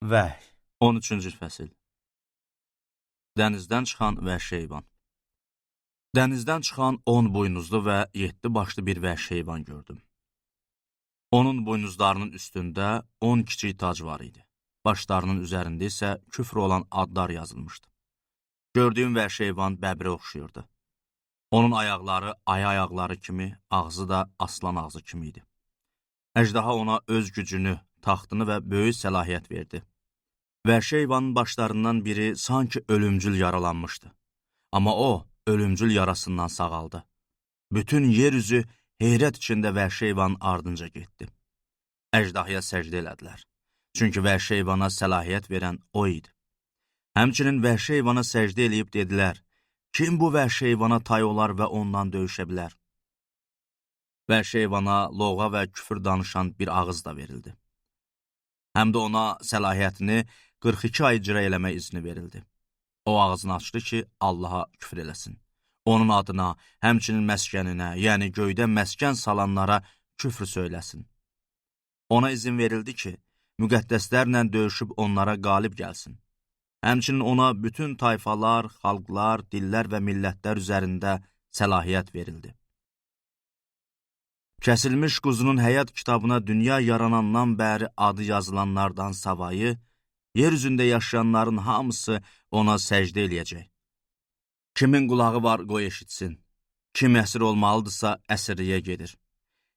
Vəhy 13-cü fəsil. Dənizdən çıxan vəhşi heyvan. Dənizdən çıxan 10 buynuzlu və 7 başlı bir vəhşi heyvan gördüm. Onun buynuzlarının üstündə 10 kiçik tac var idi. Başlarının üzərində isə küfr olan adlar yazılmışdı. Gördüyüm vəhşi heyvan bəbrə oxşuyurdu. Onun ayaqları aya ayaqları kimi, ağzı da aslan ağzı kimi idi. Əjdaha ona öz gücünü, taxtını və böyük səlahiyyət verdi. Vəhşi heyvanın başlarından biri sanki ölümcül yaralanmışdı. Amma o, ölümcül yarasından sağaldı. Bütün yer üzü heyrət içində vəhşi heyvanın ardınca getdi. Əjdahaya səcdə elədilər. Çünki vəhşi heyvana səlahiyyət verən o idi. Həmçinin vəhşi heyvana səcdə eləyib dedilər, kim bu vəhşi heyvana tay olar və ondan döyüşə bilər? Vəhşi heyvana loğa və küfür danışan bir ağız da verildi. Həm də ona səlahiyyətini 42 ay icra eləmək izni verildi. O ağzını açdı ki, Allaha küfr eləsin. Onun adına, həmçinin məskəninə, yəni göydə məskən salanlara küfr söyləsin. Ona izin verildi ki, müqəddəslərlə döyüşüb onlara qalib gəlsin. Həmçinin ona bütün tayfalar, xalqlar, dillər və millətlər üzərində səlahiyyət verildi. Kəsilmiş quzunun həyat kitabına dünya yaranandan bəri adı yazılanlardan savayı, yer üzündə yaşayanların hamısı ona səcdə eləyəcək. Kimin qulağı var, qoy eşitsin. Kim əsir olmalıdırsa, əsirliyə gedir.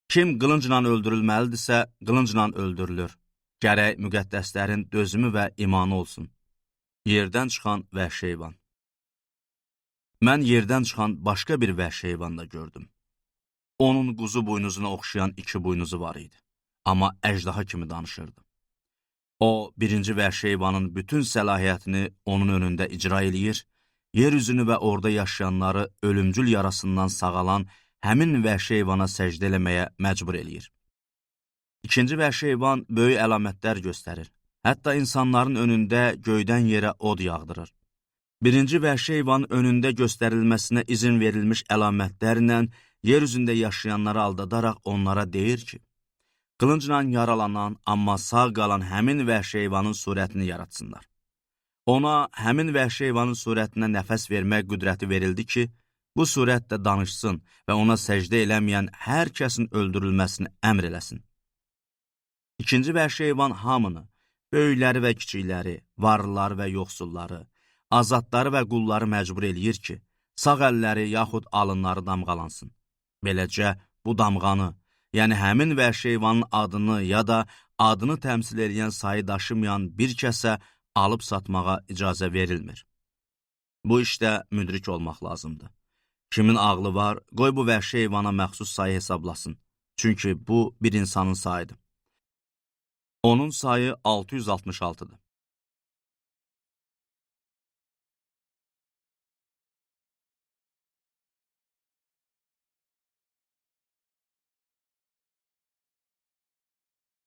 Kim qılıncla öldürülməlidirsə, qılıncla öldürülür. Gərək müqəddəslərin dözümü və imanı olsun. Yerdən çıxan vəhşi heyvan. Mən yerdən çıxan başqa bir vəhşi heyvan da gördüm. Onun quzu buynuzuna oxşayan 2 buynuzu var idi. Amma əjdaha kimi danışırdı. O, birinci vəhşi heyvanın bütün səlahiyyətini onun önündə icra eləyir, yer üzünü və orada yaşayanları ölümcül yarasından sağalan həmin vəhşi heyvana səcdə eləməyə məcbur eləyir. İkinci vəhşi heyvan böyük əlamətlər göstərir. Hətta insanların önündə göydən yerə od yağdırır. Birinci vəhşi heyvanın önündə göstərilməsinə izin verilmiş əlamətlərlə yer üzündə yaşayanları aldadaraq onlara deyir ki, qılıncla yaralanan, amma sağ qalan həmin vəhşi heyvanın surətini yaratsınlar. Ona həmin vəhşi heyvanın surətinə nəfəs vermək qüdrəti verildi ki, bu surətdə danışsın və ona səcdə eləməyən hər kəsin öldürülməsini əmr eləsin. İkinci vəhşi heyvan hamını, böyükləri və kiçikləri, varlıları və yoxsulları, azadları və qulları məcbur eləyir ki, sağ əlləri yaxud alınları damğalansın. Beləcə, bu damğanı, yəni həmin vəhşi heyvanın adını ya da adını təmsil edən sayı daşımayan bir kəsə alıb satmağa icazə verilmir. Bu işdə müdrik olmaq lazımdır. Kimin ağlı var, qoy bu vəhşi heyvana məxsus sayı hesablasın. Çünki bu bir insanın sayıdır. Onun sayı 666-dır.